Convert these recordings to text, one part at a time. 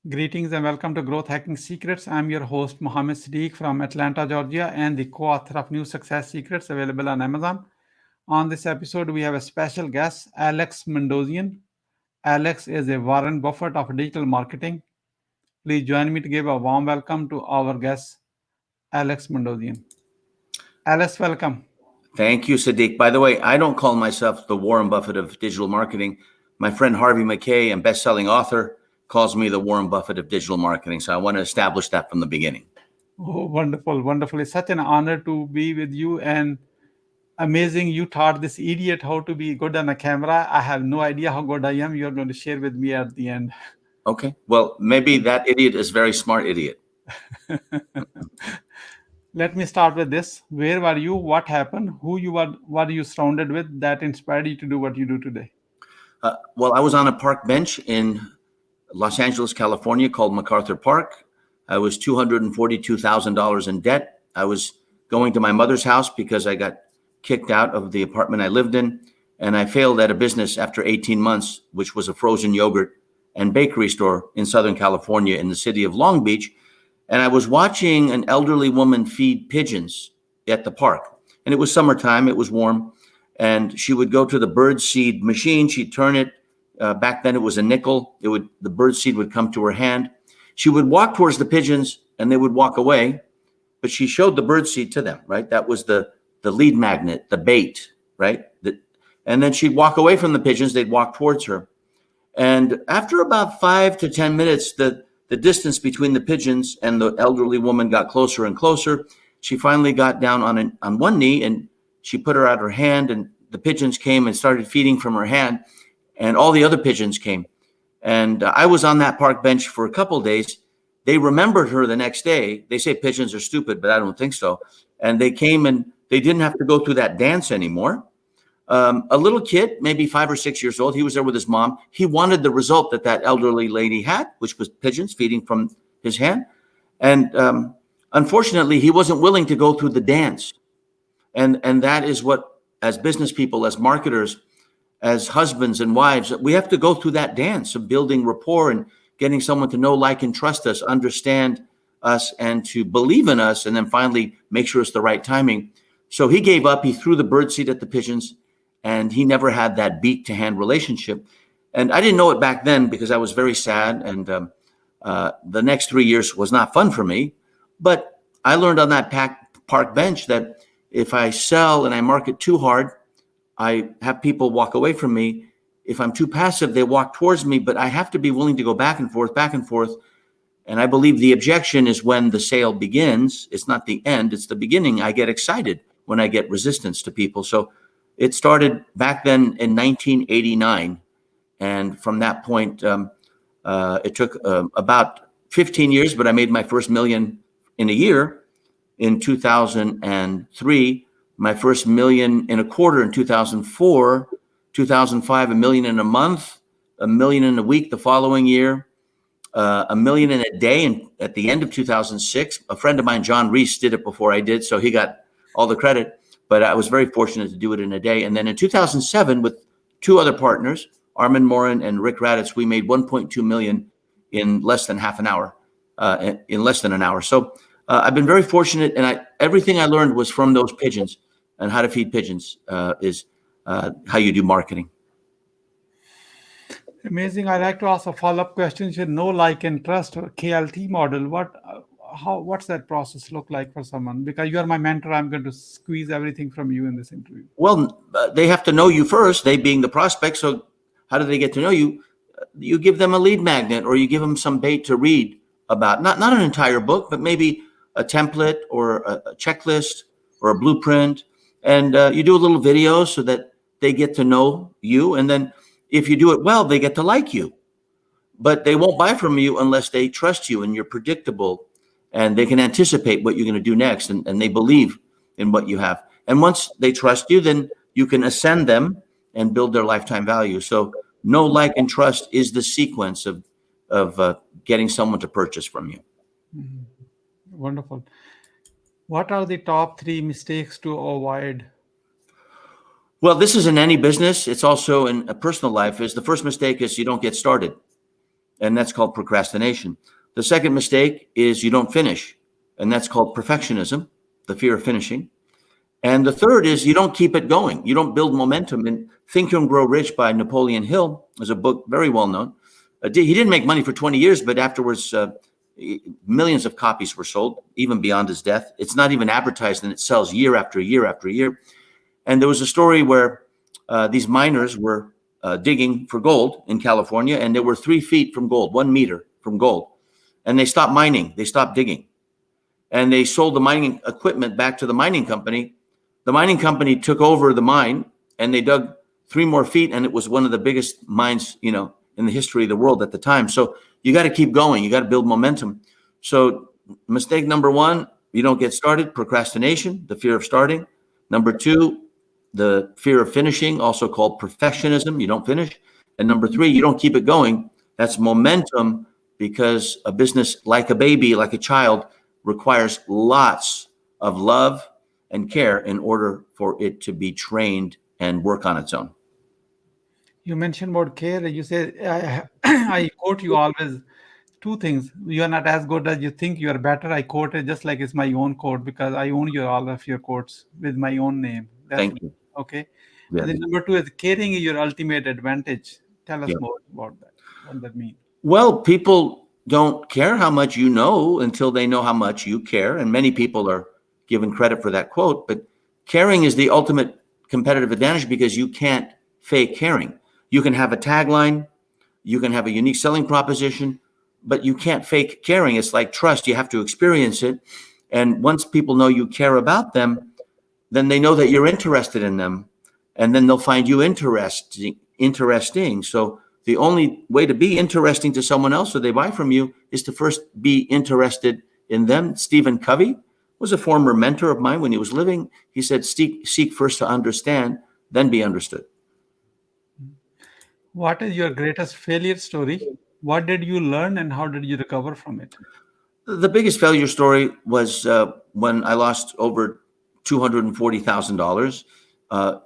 Greetings and welcome to Growth Hacking Secrets. I'm your host, Mohammed Siddique from Atlanta, Georgia, and the co author of New Success Secrets available on Amazon. On this episode, we have a special guest, Alex Mandossian. Alex is a Warren Buffett of digital marketing. Please join me to give a warm welcome to our guest, Alex Mandossian. Alex, welcome. Thank you, Siddique. By the way, I don't call myself the Warren Buffett of digital marketing. My friend Harvey McKay, and best-selling author, calls me the Warren Buffett of digital marketing. So I want to establish that from the beginning. Oh, wonderful, wonderful. It's such an honor to be with you, and amazing you taught this idiot how to be good on a camera. I have no idea how good I am. You're going to share with me at the end. Okay. Well, maybe that idiot is a very smart idiot. Let me start with this. Where were you? What happened? Who you were? What are you surrounded with that inspired you to do what you do today? Well, I was on a park bench in Los Angeles, California, called MacArthur Park. I was $242,000 in debt. I was going to my mother's house because I got kicked out of the apartment I lived in, and I failed at a business after 18 months, which was a frozen yogurt and bakery store in Southern California in the city of Long Beach. And I was watching an elderly woman feed pigeons at the park. And it was summertime, it was warm. And she would go to the bird seed machine. She'd turn it. Back then it was a nickel. The bird seed would come to her hand. She would walk towards the pigeons and they would walk away. But she showed the bird seed to them, right? That was the lead magnet, the bait, right? And then she'd walk away from the pigeons. They'd walk towards her. And after about 5 to 10 minutes, the distance between the pigeons and the elderly woman got closer and closer. She finally got down on one knee and she put her out her hand, and the pigeons came and started feeding from her hand, and all the other pigeons came. And I was on that park bench for a couple of days. They remembered her the next day. They say pigeons are stupid, but I don't think so. And they came and they didn't have to go through that dance anymore. A little kid, maybe 5 or 6 years old, he was there with his mom. He wanted the result that elderly lady had, which was pigeons feeding from his hand. And unfortunately, he wasn't willing to go through the dance. And that is what, as business people, as marketers, as husbands and wives, we have to go through that dance of building rapport and getting someone to know, like, and trust us, understand us, and to believe in us, and then finally make sure it's the right timing. So he gave up. He threw the birdseed at the pigeons, and he never had that beak-to-hand relationship. And I didn't know it back then because I was very sad, and the next 3 years was not fun for me. But I learned on that park bench that if I sell and I market too hard, I have people walk away from me. If I'm too passive, they walk towards me, but I have to be willing to go back and forth, back and forth. And I believe the objection is when the sale begins. It's not the end, it's the beginning. I get excited when I get resistance to people. So it started back then in 1989. And from that point, it took about 15 years, but I made my first million in a year in 2003, my first million in a quarter in 2004, 2005, $1 million in a month, $1 million in a week the following year, $1 million in a day. And at the end of 2006, a friend of mine, John Reese, did it before I did, so he got all the credit. But I was very fortunate to do it in a day. And then in 2007, with 2 other partners, Armin Morin and Rick Raditz, we made 1.2 million in less than half an hour, in less than an hour. So I've been very fortunate, and everything I learned was from those pigeons, and how to feed pigeons is how you do marketing. Amazing. I'd like to ask a follow-up question. You know, like, and trust, or KLT model. What's that process look like for someone? Because you are my mentor, I'm going to squeeze everything from you in this interview. Well, they have to know you first, they being the prospect. So how do they get to know you? You give them a lead magnet, or you give them some bait to read about, not an entire book, but maybe a template or a checklist or a blueprint. And you do a little video so that they get to know you. And then if you do it well, they get to like you. But they won't buy from you unless they trust you and you're predictable, and they can anticipate what you're going to do next, and they believe in what you have. And once they trust you, then you can ascend them and build their lifetime value. So know, like, and trust is the sequence of getting someone to purchase from you. Mm-hmm. Wonderful. What are the top 3 mistakes to avoid? Well, this is in any business. It's also in a personal life. The first mistake is you don't get started. and that's called procrastination. The second mistake is you don't finish, and that's called perfectionism, the fear of finishing. And the third is you don't keep it going. You don't build momentum. And Think and Grow Rich by Napoleon Hill is a book very well known. He didn't make money for 20 years, but afterwards, millions of copies were sold, even beyond his death. It's not even advertised, and it sells year after year after year. And there was a story where these miners were digging for gold in California, and they were 3 feet from gold, 1 meter from gold. And they stopped mining. They stopped digging. And they sold the mining equipment back to the mining company. The mining company took over the mine, and they dug 3 more feet, and it was one of the biggest mines, in the history of the world at the time. So you got to keep going. You got to build momentum. So mistake number 1, you don't get started, procrastination, the fear of starting. Number 2, the fear of finishing, also called perfectionism, you don't finish. And number 3, you don't keep it going. That's momentum, because a business, like a baby, like a child, requires lots of love and care in order for it to be trained and work on its own. You mentioned about care. You say, I quote you always 2 things. You are not as good as you think. You are better. I quote it just like it's my own quote, because I own all of your quotes with my own name. Thank you. Okay. Yeah. And then number 2 is caring is your ultimate advantage. Tell us Yeah. more about that. What that means. Well, people don't care how much you know until they know how much you care. And many people are given credit for that quote. But caring is the ultimate competitive advantage, because you can't fake caring. You can have a tagline, you can have a unique selling proposition, but you can't fake caring. It's like trust. You have to experience it. And once people know you care about them, then they know that you're interested in them, and then they'll find you interesting. So the only way to be interesting to someone else so they buy from you is to first be interested in them. Stephen Covey was a former mentor of mine when he was living. He said, seek first to understand, then be understood. What is your greatest failure story? What did you learn and how did you recover from it? The biggest failure story was when I lost over $240,000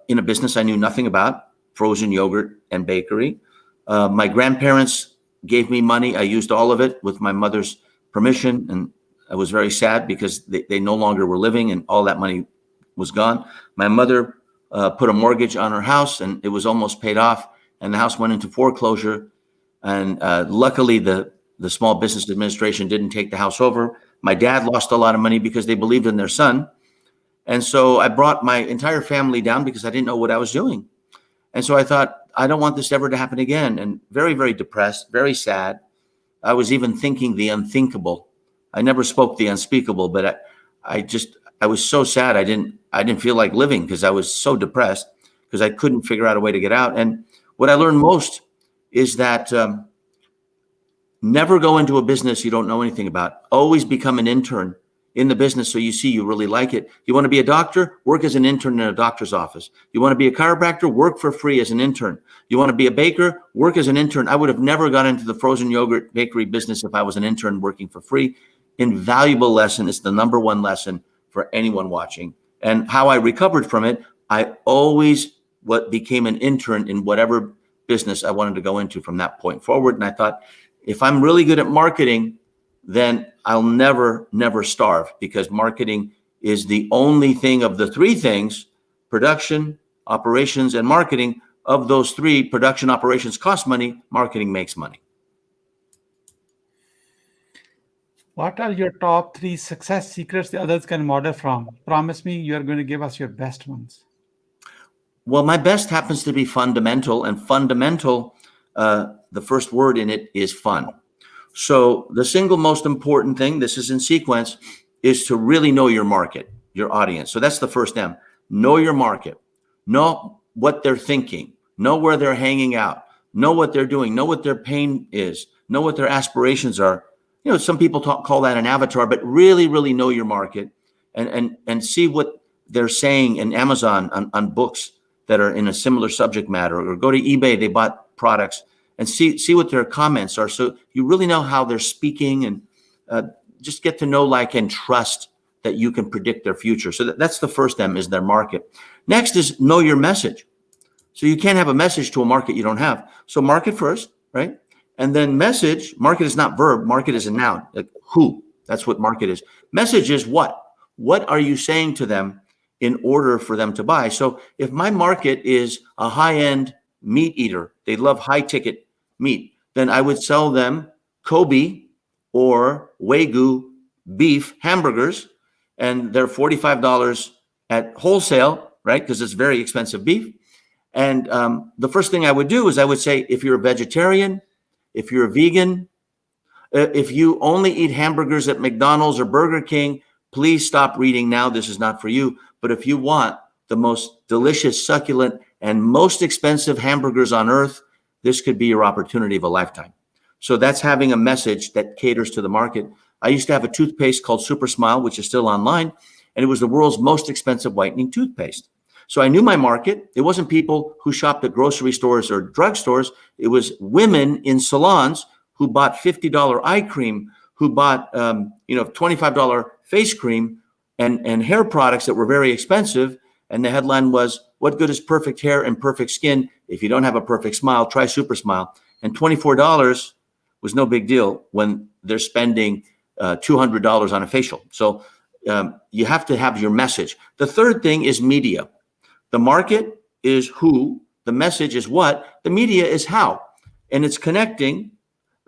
in a business I knew nothing about, frozen yogurt and bakery. My grandparents gave me money. I used all of it with my mother's permission, and I was very sad because they no longer were living and all that money was gone. My mother put a mortgage on her house, and it was almost paid off, and the house went into foreclosure. And luckily, the Small Business Administration didn't take the house over. My dad lost a lot of money because they believed in their son. And so I brought my entire family down because I didn't know what I was doing. And so I thought, I don't want this ever to happen again. And very, very depressed, very sad. I was even thinking the unthinkable. I never spoke the unspeakable, but I was so sad. I didn't feel like living because I was so depressed because I couldn't figure out a way to get out. And what I learned most is that never go into a business you don't know anything about. Always become an intern in the business so you see you really like it. You want to be a doctor? Work as an intern in a doctor's office. You want to be a chiropractor? Work for free as an intern. You want to be a baker? Work as an intern. I would have never got into the frozen yogurt bakery business if I was an intern working for free. Invaluable lesson. It's the number 1 lesson for anyone watching. And how I recovered from it, I always became an intern in whatever business I wanted to go into from that point forward. And I thought, if I'm really good at marketing, then I'll never starve, because marketing is the only thing of the 3 things, production, operations, and marketing. Of those 3, production, operations cost money, marketing makes money. What are your top 3 success secrets the others can model from? Promise me you are going to give us your best ones. Well, my best happens to be fundamental, and fundamental, the first word in it is fun. So the single most important thing, this is in sequence, is to really know your market, your audience. So that's the first M. Know your market. Know what they're thinking. Know where they're hanging out. Know what they're doing. Know what their pain is. Know what their aspirations are. Some people call that an avatar, but really, really know your market and see what they're saying in Amazon on books that are in a similar subject matter, or go to eBay, they bought products, and see what their comments are. So you really know how they're speaking, and just get to know, like, and trust that you can predict their future. So that's the first M, is their market. Next is know your message. So you can't have a message to a market you don't have. So market first, right? And then message, market is not verb, market is a noun, like who. That's what market is. Message is what? What are you saying to them in order for them to buy? So if my market is a high-end meat eater, they love high-ticket meat, then I would sell them Kobe or Wagyu beef hamburgers, and they're $45 at wholesale, right? Because it's very expensive beef. And the first thing I would do is I would say, if you're a vegetarian, if you're a vegan, if you only eat hamburgers at McDonald's or Burger King, please stop reading now. This is not for you. But if you want the most delicious, succulent, and most expensive hamburgers on earth, this could be your opportunity of a lifetime. So that's having a message that caters to the market. I used to have a toothpaste called Super Smile, which is still online, and it was the world's most expensive whitening toothpaste. So I knew my market. It wasn't people who shopped at grocery stores or drugstores. It was women in salons who bought $50 eye cream, who bought $25 face cream and hair products that were very expensive. And the headline was, "What good is perfect hair and perfect skin? If you don't have a perfect smile, try Super Smile." And $24 was no big deal when they're spending $200 on a facial. So you have to have your message. The third thing is media. The market is who, the message is what, the media is how. And it's connecting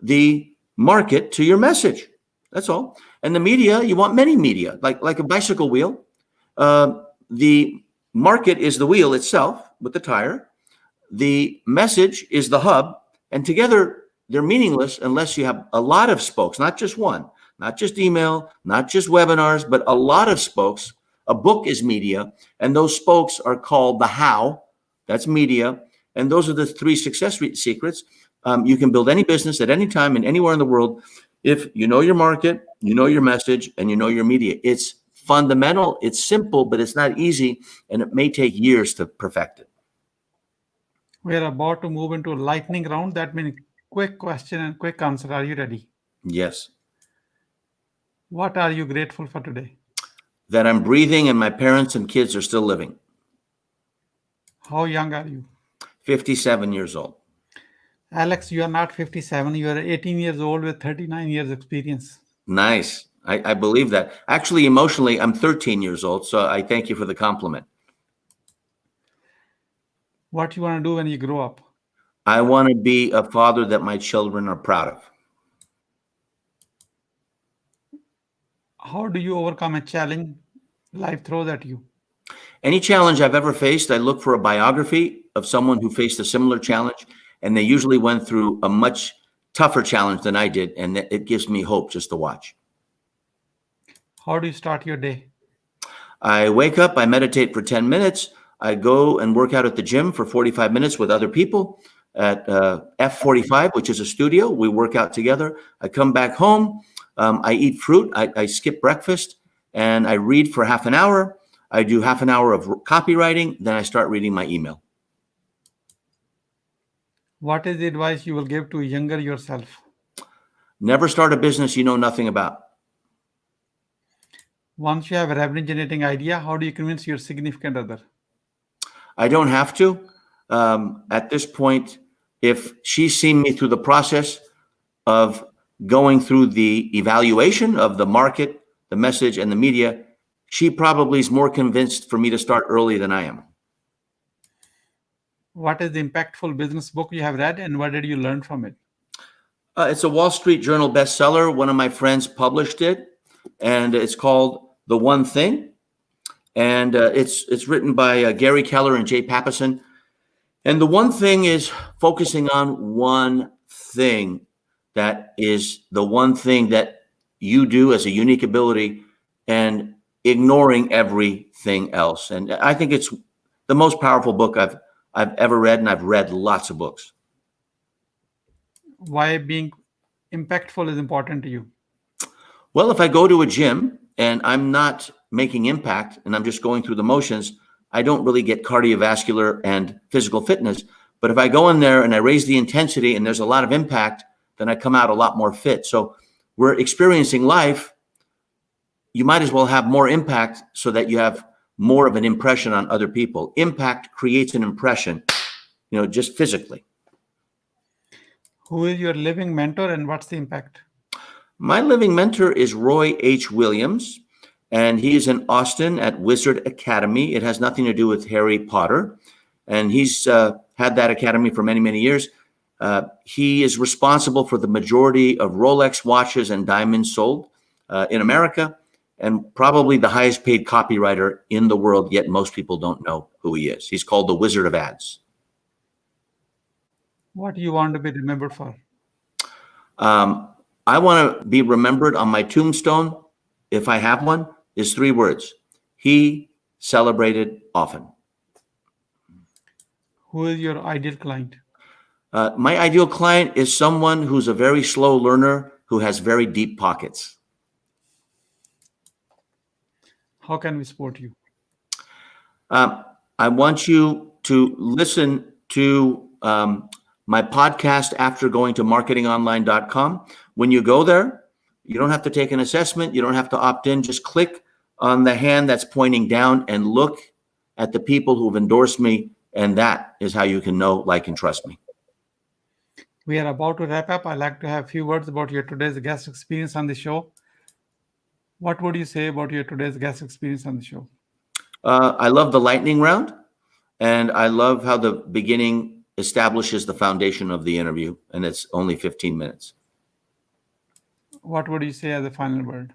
the market to your message. That's all. And the media, you want many media, like a bicycle wheel. The market is the wheel itself with the tire. The message is the hub. And together, they're meaningless unless you have a lot of spokes, not just one, not just email, not just webinars, but a lot of spokes. A book is media, and those spokes are called the how. That's media. And those are the 3 success secrets. You can build any business at any time and anywhere in the world if you know your market, you know your message, and you know your media. It's fundamental, it's simple, but it's not easy, and it may take years to perfect it. We're about to move into a lightning round. That means quick question and quick answer. Are you ready? Yes. What are you grateful for today? That I'm breathing and my parents and kids are still living. How young are you? 57 years old. Alex, you are not 57. You are 18 years old with 39 years experience. Nice. I believe that. Actually, emotionally, I'm 13 years old, so I thank you for the compliment. What you want to do when you grow up? I want to be a father that my children are proud of. How do you overcome a challenge life throws at you? Any challenge I've ever faced, I look for a biography of someone who faced a similar challenge, and they usually went through a much tougher challenge than I did, and it gives me hope just to watch. How do you start your day? I wake up, I meditate for 10 minutes. I go and work out at the gym for 45 minutes with other people at F45, which is a studio. We work out together. I come back home. I eat fruit. I skip breakfast, and I read for half an hour. I do half an hour of copywriting. Then I start reading my email. What is the advice you will give to younger yourself? Never start a business you know nothing about. Once you have a revenue generating idea, how do you convince your significant other? I don't have to. At this point, if she's seen me through the process of going through the evaluation of the market, the message, and the media, she probably is more convinced for me to start early than I am. What is the impactful business book you have read, and what did you learn from it? It's a Wall Street Journal bestseller. One of my friends published it, and it's called The One Thing. And it's written by Gary Keller and Jay Papasan. And the one thing is focusing on one thing that is the one thing that you do as a unique ability and ignoring everything else. And I think it's the most powerful book I've ever read, and I've read lots of books. Why being impactful is important to you? Well, if I go to a gym and I'm not making impact and I'm just going through the motions, I don't really get cardiovascular and physical fitness. But if I go in there and I raise the intensity and there's a lot of impact, then I come out a lot more fit. So we're experiencing life. You might as well have more impact so that you have more of an impression on other people. Impact creates an impression, just physically. Who is your living mentor and what's the impact? My living mentor is Roy H. Williams, and he is in Austin at Wizard Academy. It has nothing to do with Harry Potter, and he's had that academy for many, many years. He is responsible for the majority of Rolex watches and diamonds sold in America, and probably the highest paid copywriter in the world, yet most people don't know who he is. He's called the Wizard of Ads. What do you want to be remembered for? I want to be remembered on my tombstone, if I have one, is 3 words. He celebrated often. Who is your ideal client? My ideal client is someone who's a very slow learner who has very deep pockets. How can we support you? I want you to listen to my podcast after going to marketingonline.com. When you go there, you don't have to take an assessment. You don't have to opt in. Just click on the hand that's pointing down and look at the people who've endorsed me. And that is how you can know, like, and trust me. We are about to wrap up. I'd like to have a few words about your today's guest experience on the show. What would you say about your today's guest experience on the show? I love the lightning round, and I love how the beginning establishes the foundation of the interview, and it's only 15 minutes. What would you say as a final word?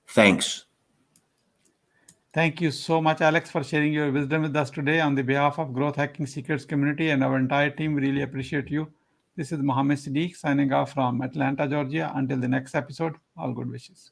Thanks. Thank you so much, Alex, for sharing your wisdom with us today. On the behalf of Growth Hacking Secrets community and our entire team, we really appreciate you. This is Mohammed Siddique signing off from Atlanta, Georgia. Until the next episode, all good wishes.